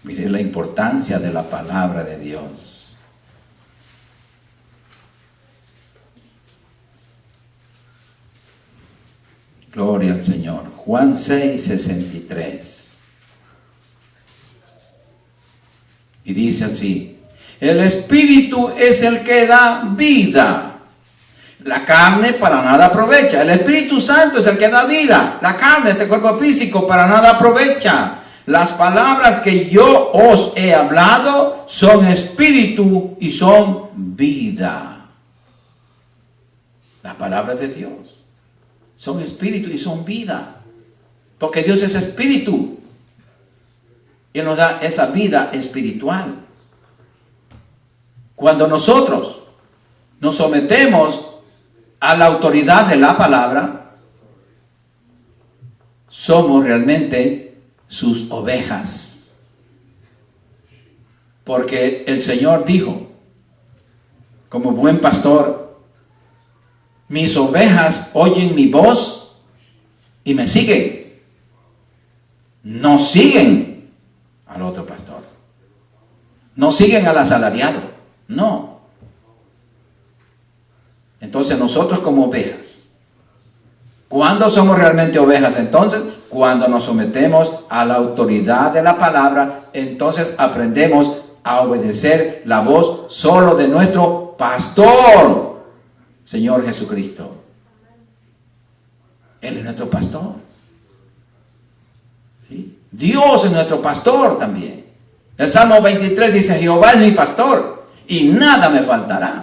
Mire la importancia de la palabra de Dios. Gloria al Señor. Juan 6:63. Y dice así: el Espíritu es el que da vida. La carne para nada aprovecha. El Espíritu Santo es el que da vida. La carne, este cuerpo físico, para nada aprovecha. Las palabras que yo os he hablado son espíritu y son vida. Las palabras de Dios son espíritu y son vida. Porque Dios es espíritu. Y nos da esa vida espiritual. Cuando nosotros nos sometemos a la autoridad de la palabra, somos realmente sus ovejas. Porque el Señor dijo, como buen pastor, mis ovejas oyen mi voz y me siguen. No siguen al otro pastor. No siguen al asalariado. No. Entonces nosotros como ovejas, ¿cuándo somos realmente ovejas? Entonces, cuando nos sometemos a la autoridad de la palabra, entonces aprendemos a obedecer la voz solo de nuestro pastor, Señor Jesucristo. Él es nuestro pastor. ¿Sí? Dios es nuestro pastor también. El Salmo 23 dice, Jehová es mi pastor y nada me faltará.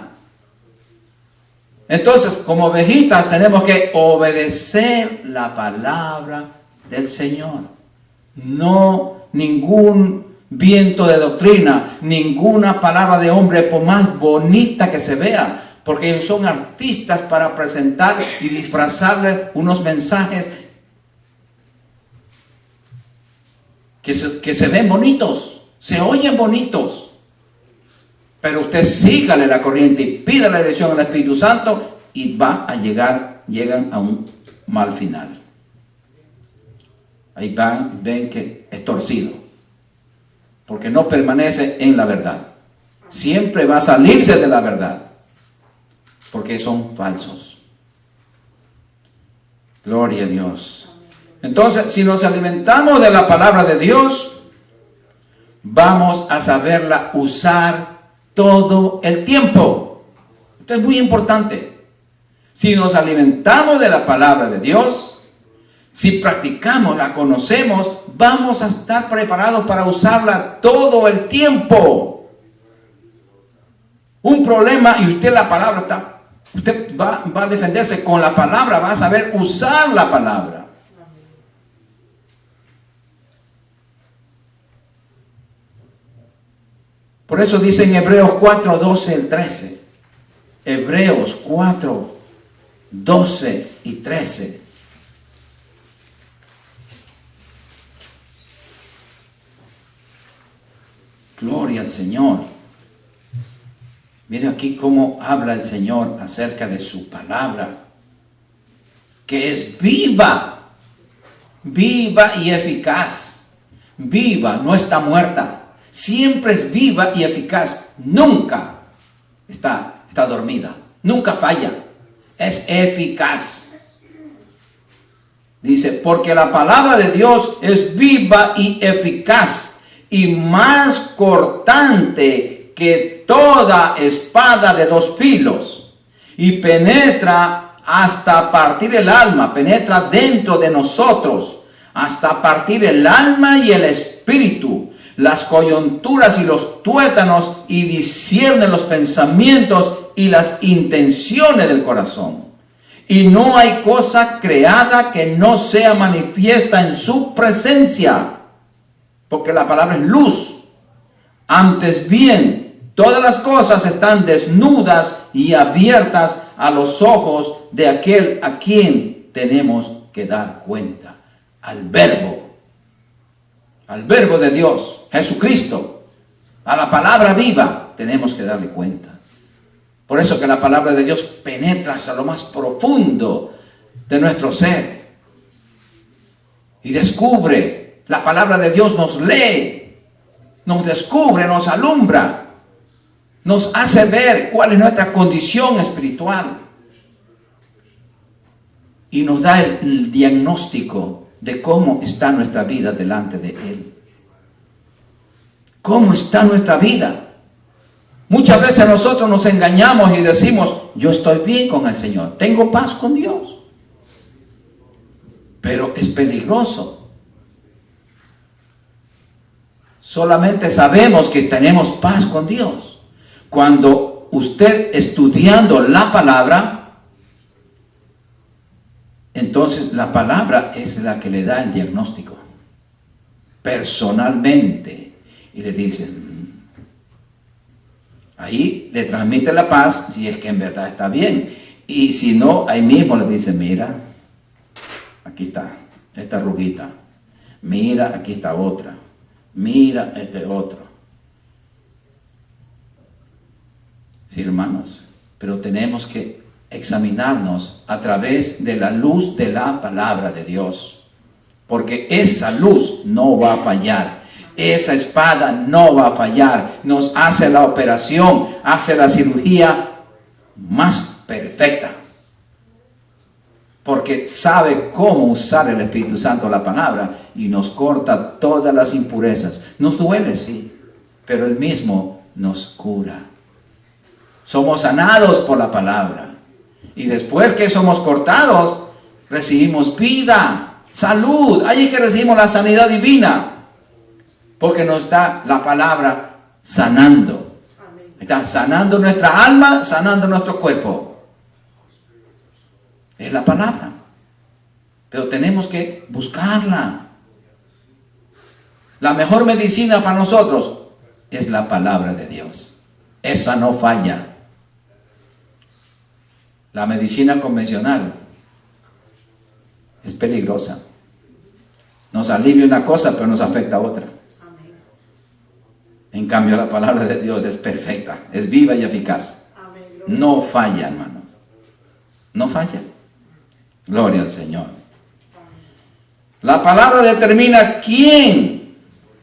Entonces, como ovejitas tenemos que obedecer la palabra del Señor. No ningún viento de doctrina, ninguna palabra de hombre, por más bonita que se vea, porque ellos son artistas para presentar y disfrazarle unos mensajes que se ven bonitos, se oyen bonitos. Pero usted sígale la corriente y pida la dirección al Espíritu Santo y llegan a un mal final. ahí ven que es torcido, porque no permanece en la verdad. Siempre va a salirse de la verdad, porque son falsos. Gloria a Dios. Entonces, si nos alimentamos de la palabra de Dios, vamos a saberla usar todo el tiempo. Esto es muy importante. Si nos alimentamos de la palabra de Dios, si practicamos, la conocemos, vamos a estar preparados para usarla todo el tiempo. Un problema y usted va a defenderse con la palabra, va a saber usar la palabra. Por eso dice en Hebreos 4, 12 al 13. Hebreos 4, 12 y 13. Gloria al Señor. Mire aquí cómo habla el Señor acerca de su palabra, que es viva, viva y eficaz. Viva, no está muerta. Siempre es viva y eficaz. Nunca está dormida. Nunca falla. Es eficaz. Dice, porque la palabra de Dios es viva y eficaz y más cortante que toda espada de dos filos, y penetra hasta partir el alma, penetra dentro de nosotros, hasta partir el alma y el espíritu, las coyunturas y los tuétanos, y discierne los pensamientos y las intenciones del corazón. Y no hay cosa creada que no sea manifiesta en su presencia, porque la palabra es luz. Antes bien, todas las cosas están desnudas y abiertas a los ojos de aquel a quien tenemos que dar cuenta. Al verbo de Dios, Jesucristo, a la palabra viva, tenemos que darle cuenta. Por eso que la palabra de Dios penetra hasta lo más profundo de nuestro ser y descubre. La palabra de Dios nos lee, nos descubre, nos alumbra, nos hace ver cuál es nuestra condición espiritual y nos da el diagnóstico de cómo está nuestra vida delante de Él. ¿Cómo está nuestra vida? Muchas veces nosotros nos engañamos y decimos, yo estoy bien con el Señor, tengo paz con Dios. Pero es peligroso. Solamente sabemos que tenemos paz con Dios cuando usted, estudiando la palabra, entonces la palabra es la que le da el diagnóstico personalmente y le dice, ahí le transmite la paz si es que en verdad está bien, y si no, ahí mismo le dice, mira, aquí está esta arruguita, mira, aquí está otra, mira este otro. Sí, hermanos, pero tenemos que examinarnos a través de la luz de la palabra de Dios, porque esa luz no va a fallar. Esa espada no va a fallar. Nos hace la operación, hace la cirugía más perfecta, porque sabe cómo usar el Espíritu Santo la palabra y nos corta todas las impurezas. Nos duele, sí, pero Él mismo nos cura. Somos sanados por la palabra. Y después que somos cortados, recibimos vida, salud. Ahí es que recibimos la sanidad divina, porque nos da la palabra sanando. Está sanando nuestra alma, sanando nuestro cuerpo. Es la palabra. Pero tenemos que buscarla. La mejor medicina para nosotros es la palabra de Dios. Esa no falla. La medicina convencional es peligrosa. Nos alivia una cosa, pero nos afecta a otra. En cambio, la palabra de Dios es perfecta, es viva y eficaz. No falla, hermanos. No falla. Gloria al Señor. La palabra determina quién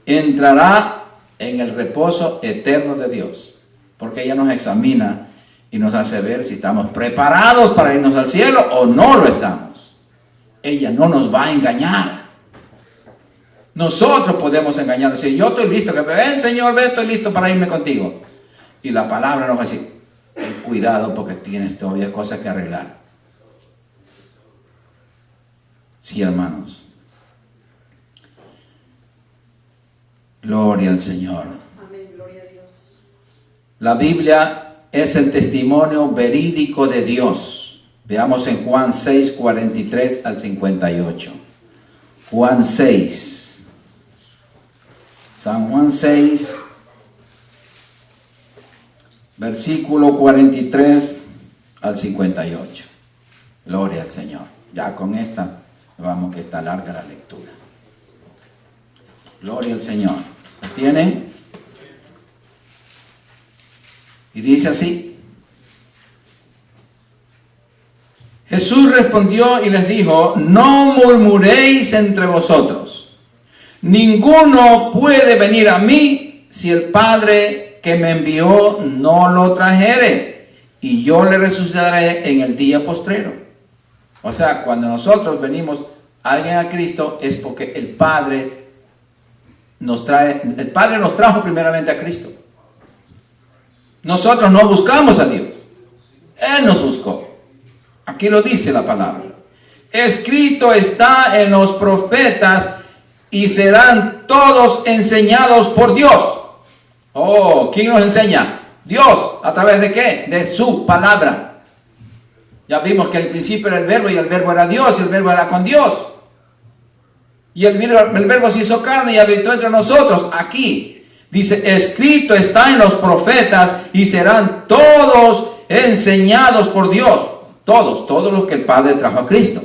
entrará en el reposo eterno de Dios, porque ella nos examina y nos hace ver si estamos preparados para irnos al cielo o no lo estamos. Ella no nos va a engañar. Nosotros podemos engañar, decir, yo estoy listo, que ven Señor, ven, estoy listo para irme contigo. Y la palabra nos va a decir, cuidado porque tienes todavía cosas que arreglar. Sí, hermanos. Gloria al Señor. Amén, gloria a Dios. La Biblia es el testimonio verídico de Dios. Veamos en Juan 6, 43 al 58. Juan 6. San Juan 6, versículo 43 al 58. Gloria al Señor. Ya con esta, vamos que está larga la lectura. Gloria al Señor. ¿Lo tienen? Y dice así. Jesús respondió y les dijo, no murmuréis entre vosotros. Ninguno puede venir a mí si el Padre que me envió no lo trajere, y yo le resucitaré en el día postrero. O sea, cuando nosotros venimos alguien a Cristo es porque el Padre nos trajo primeramente a Cristo. Nosotros no buscamos a Dios. Él nos buscó. Aquí lo dice la palabra. Escrito está en los profetas y serán todos enseñados por Dios. Oh, ¿quién nos enseña? Dios. ¿A través de qué? De su palabra. Ya vimos que al principio era el verbo y el verbo era Dios y el verbo era con Dios. Y el verbo se hizo carne y habitó entre nosotros. Aquí dice, escrito está en los profetas y serán todos enseñados por Dios. Todos los que el Padre trajo a Cristo.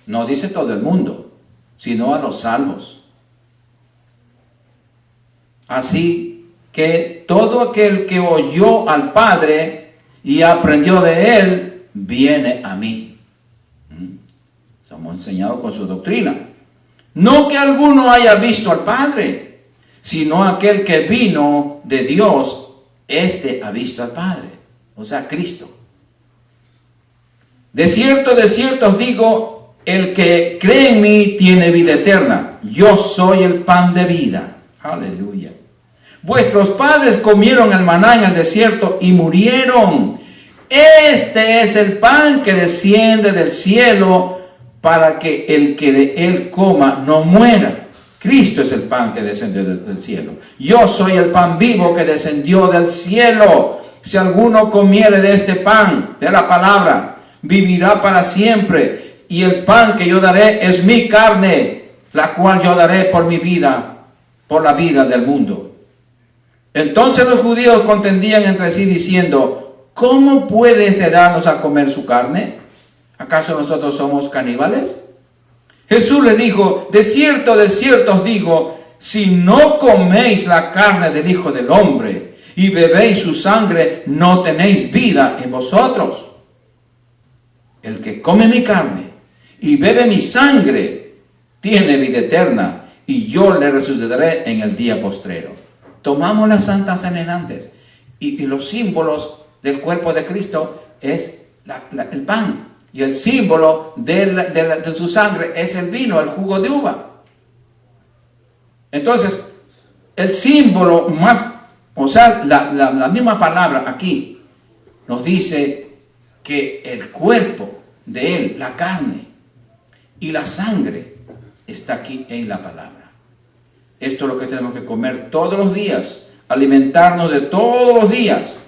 No dice todo el mundo, sino a los salvos. Así que todo aquel que oyó al Padre y aprendió de él, viene a mí. Somos enseñados con su doctrina. No que alguno haya visto al Padre, sino aquel que vino de Dios, este ha visto al Padre, o sea, Cristo. De cierto os digo, el que cree en mí tiene vida eterna. Yo soy el pan de vida. Aleluya. Vuestros padres comieron el maná en el desierto y murieron. Este es el pan que desciende del cielo para que el que de él coma no muera. Cristo es el pan que descendió del cielo. Yo soy el pan vivo que descendió del cielo. Si alguno comiere de este pan, de la palabra, vivirá para siempre. Y el pan que yo daré es mi carne, la cual yo daré por mi vida, por la vida del mundo. Entonces los judíos contendían entre sí diciendo, ¿cómo puede este darnos a comer su carne? ¿Acaso nosotros somos caníbales? Jesús les dijo, de cierto os digo, si no coméis la carne del Hijo del Hombre y bebéis su sangre, no tenéis vida en vosotros. El que come mi carne y bebe mi sangre, tiene vida eterna, y yo le resucitaré en el día postrero. Tomamos la Santa Cena antes, y los símbolos del cuerpo de Cristo es el pan, y el símbolo de su sangre es el vino, el jugo de uva. Entonces, el símbolo más, o sea, la misma palabra aquí nos dice que el cuerpo de él, la carne y la sangre, está aquí en la palabra. Esto es lo que tenemos que comer todos los días, alimentarnos de todos los días.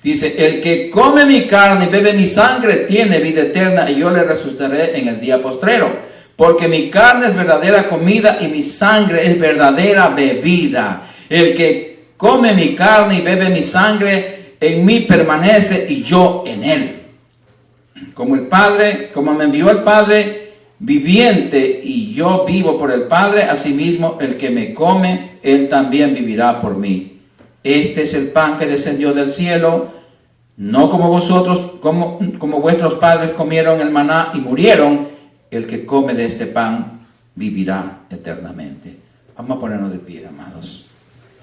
Dice, el que come mi carne y bebe mi sangre tiene vida eterna, y yo le resucitaré en el día postrero. Porque mi carne es verdadera comida y mi sangre es verdadera bebida. El que come mi carne y bebe mi sangre, en mí permanece y yo en él. Como me envió el Padre viviente y yo vivo por el Padre, asimismo el que me come, él también vivirá por mí. Este es el pan que descendió del cielo, no como vosotros, como vuestros padres comieron el maná y murieron. el que come de este pan vivirá eternamente. Vamos a ponernos de pie, amados.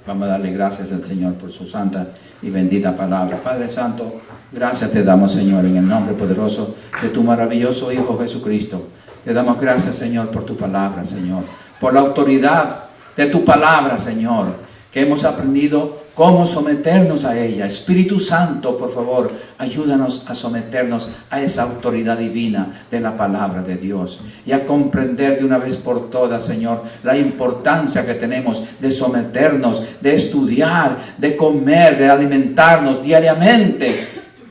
Vamos a darle gracias al Señor por su santa y bendita palabra. Padre Santo, gracias te damos, Señor, en el nombre poderoso de tu maravilloso Hijo Jesucristo. Te damos gracias, Señor, por tu palabra, Señor, por la autoridad de tu palabra, Señor, que hemos aprendido cómo someternos a ella. Espíritu Santo, por favor, ayúdanos a someternos a esa autoridad divina de la palabra de Dios y a comprender de una vez por todas, Señor, la importancia que tenemos de someternos, de estudiar, de comer, de alimentarnos diariamente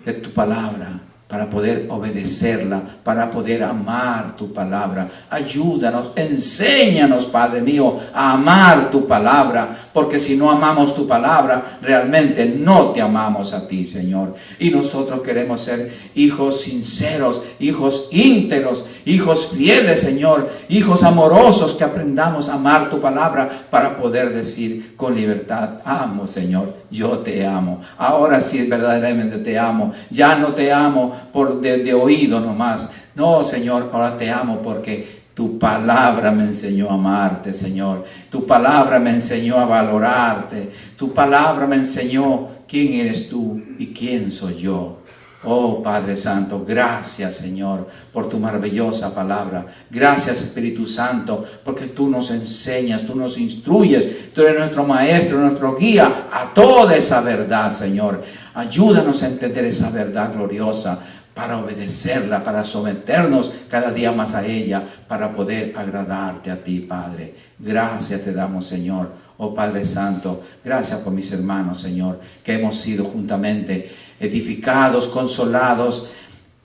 de tu palabra, para poder obedecerla, para poder amar tu palabra. Ayúdanos, enséñanos, Padre mío, a amar tu palabra, porque si no amamos tu palabra, realmente no te amamos a ti, Señor. Y nosotros queremos ser hijos sinceros, hijos íntegros, hijos fieles, Señor, hijos amorosos, que aprendamos a amar tu palabra para poder decir con libertad: amo, Señor, yo te amo. Ahora sí verdaderamente te amo. Ya no te amo de oído nomás. No, Señor, ahora te amo porque tu palabra me enseñó a amarte, Señor. Tu palabra me enseñó a valorarte. Tu palabra me enseñó quién eres tú y quién soy yo. Oh Padre Santo, gracias, Señor, por tu maravillosa palabra. Gracias, Espíritu Santo, porque tú nos enseñas, tú nos instruyes. Tú eres nuestro maestro, nuestro guía a toda esa verdad, Señor. Ayúdanos a entender esa verdad gloriosa, para obedecerla, para someternos cada día más a ella, para poder agradarte a ti, Padre. Gracias te damos, Señor. Oh Padre Santo, gracias por mis hermanos, Señor, que hemos sido juntamente edificados, consolados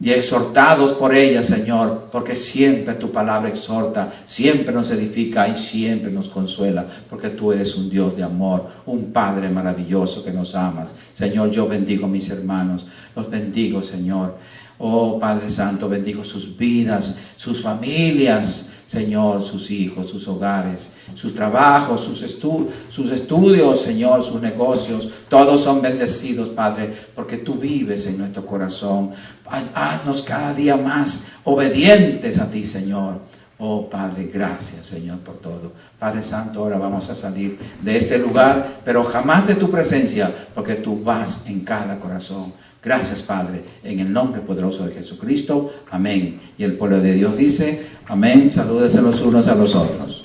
y exhortados por ella, Señor, porque siempre tu palabra exhorta, siempre nos edifica y siempre nos consuela, porque tú eres un Dios de amor, un Padre maravilloso que nos amas. Señor, yo bendigo a mis hermanos, los bendigo, Señor. Oh Padre Santo, bendigo sus vidas, sus familias, Señor, sus hijos, sus hogares, sus trabajos, sus estudios, Señor, sus negocios. Todos son bendecidos, Padre, porque tú vives en nuestro corazón. Haznos cada día más obedientes a ti, Señor. Oh Padre, gracias, Señor, por todo. Padre Santo, ahora vamos a salir de este lugar, pero jamás de tu presencia, porque tú vas en cada corazón. Gracias, Padre, en el nombre poderoso de Jesucristo. Amén. Y el pueblo de Dios dice: amén. Salúdense los unos a los otros.